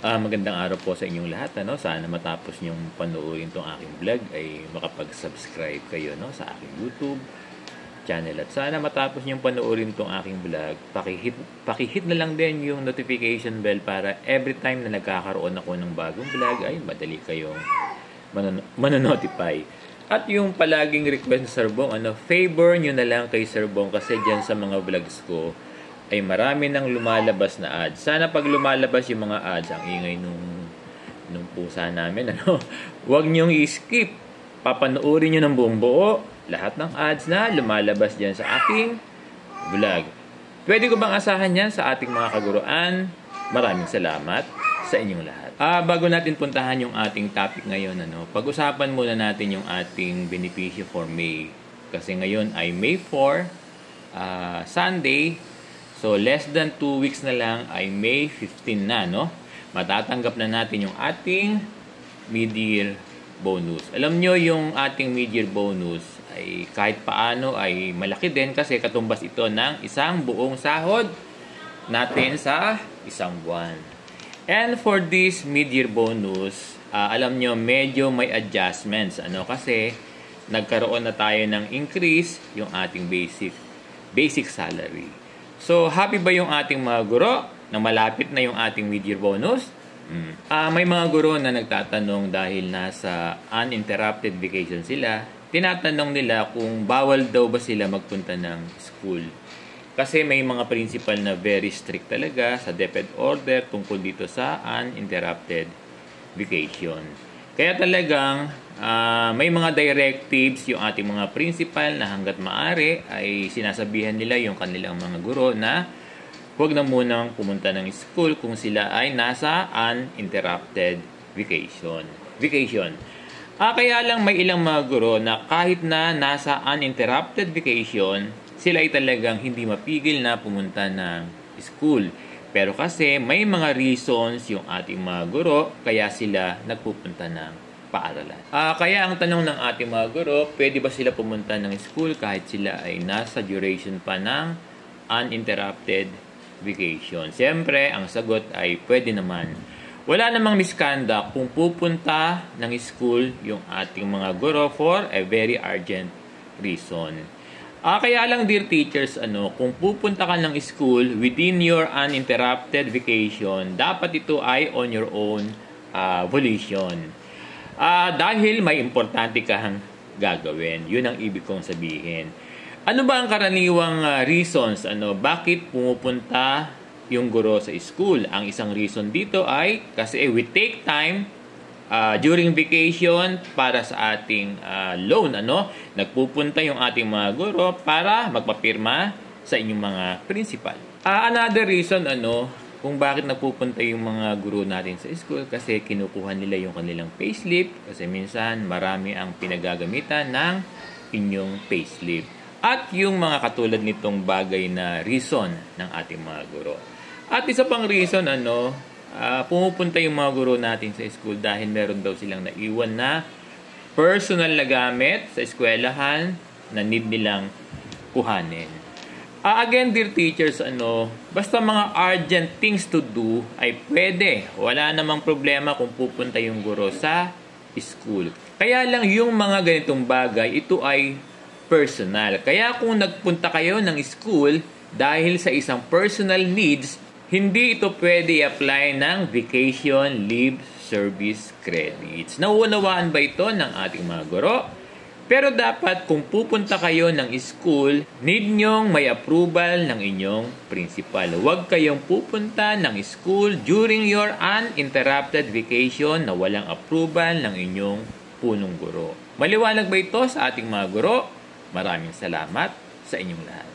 Magandang araw po sa inyong lahat. Sana matapos niyong panoorin itong aking vlog ay makapag-subscribe kayo sa aking YouTube channel. At sana matapos niyong panoorin itong aking vlog, pakihit na lang din yung notification bell para every time na nagkakaroon ako ng bagong vlog ay madali kayong manonotify. At yung palaging request ni Sir Bong, favor nyo na lang kay Sir Bong kasi dyan sa mga vlogs ko ay marami nang lumalabas na ads. Sana pag lumalabas yung mga ads, ang ingay nung pusa namin, huwag nyong i-skip. Papanoorin nyo ng buong buo lahat ng ads na lumalabas dyan sa aking vlog. Pwede ko bang asahan yan sa ating mga kaguruan? Maraming salamat sa inyong lahat. Bago natin puntahan yung ating topic ngayon, pag-usapan muna natin yung ating benepisyo for May. Kasi ngayon ay May 4, Sunday. So, less than 2 weeks na lang ay May 15 na, Matatanggap na natin yung ating mid-year bonus. Alam nyo, yung ating mid-year bonus ay kahit paano ay malaki din kasi katumbas ito ng isang buong sahod natin sa isang buwan. And for this mid-year bonus, alam nyo, medyo may adjustments. Kasi nagkaroon na tayo ng increase yung ating basic salary. So, happy ba yung ating mga guro na malapit na yung ating mid-year bonus? May mga guro na nagtatanong dahil nasa uninterrupted vacation sila, tinatanong nila kung bawal daw ba sila magpunta ng school. Kasi may mga principal na very strict talaga sa DepEd order tungkol dito sa uninterrupted vacation. Kaya talagang may mga directives yung ating mga principal na hanggat maaari ay sinasabihan nila yung kanilang mga guro na huwag na munang pumunta ng school kung sila ay nasa uninterrupted vacation. Kaya lang may ilang mga guro na kahit na nasa uninterrupted vacation, sila ay talagang hindi mapigil na pumunta ng school. Pero kasi may mga reasons yung ating mga guro kaya sila nagpupunta ng paaralan. Kaya ang tanong ng ating mga guro, pwede ba sila pumunta ng school kahit sila ay nasa duration pa ng uninterrupted vacation? Siyempre, ang sagot ay pwede naman. Wala namang misconduct kung pupunta ng school yung ating mga guro for a very urgent reason. Kaya lang, dear teachers, kung pupunta ka ng school within your uninterrupted vacation, dapat ito ay on your own volition. Dahil may importante kang gagawin. Yun ang ibig kong sabihin. Ano ba ang karaniwang reasons? Bakit pumupunta yung guro sa school? Ang isang reason dito ay kasi we take time during vacation para sa ating loan, nagpupunta yung ating mga guro para magpapirma sa inyong mga principal. Another reason, kung bakit nagpupunta yung mga guro natin sa school, kasi kinukuha nila yung kanilang payslip, kasi minsan marami ang pinagagamitan ng inyong payslip. At yung mga katulad nitong bagay na reason ng ating mga guro. At isa pang reason, pumupunta yung mga guro natin sa school dahil meron daw silang naiwan na personal na gamit sa eskwelahan na need nilang kuhanin. Again, dear teachers, basta mga urgent things to do ay pwede. Wala namang problema kung pupunta yung guro sa school. Kaya lang yung mga ganitong bagay, ito ay personal. Kaya kung nagpunta kayo ng school dahil sa isang personal needs, hindi ito pwede i-apply ng vacation leave service credits. Nauunawaan ba ito ng ating mga guro? Pero dapat kung pupunta kayo ng school, need nyong may approval ng inyong principal. Huwag kayong pupunta ng school during your uninterrupted vacation na walang approval ng inyong punong guro. Maliwanag ba ito sa ating mga guro? Maraming salamat sa inyong lahat.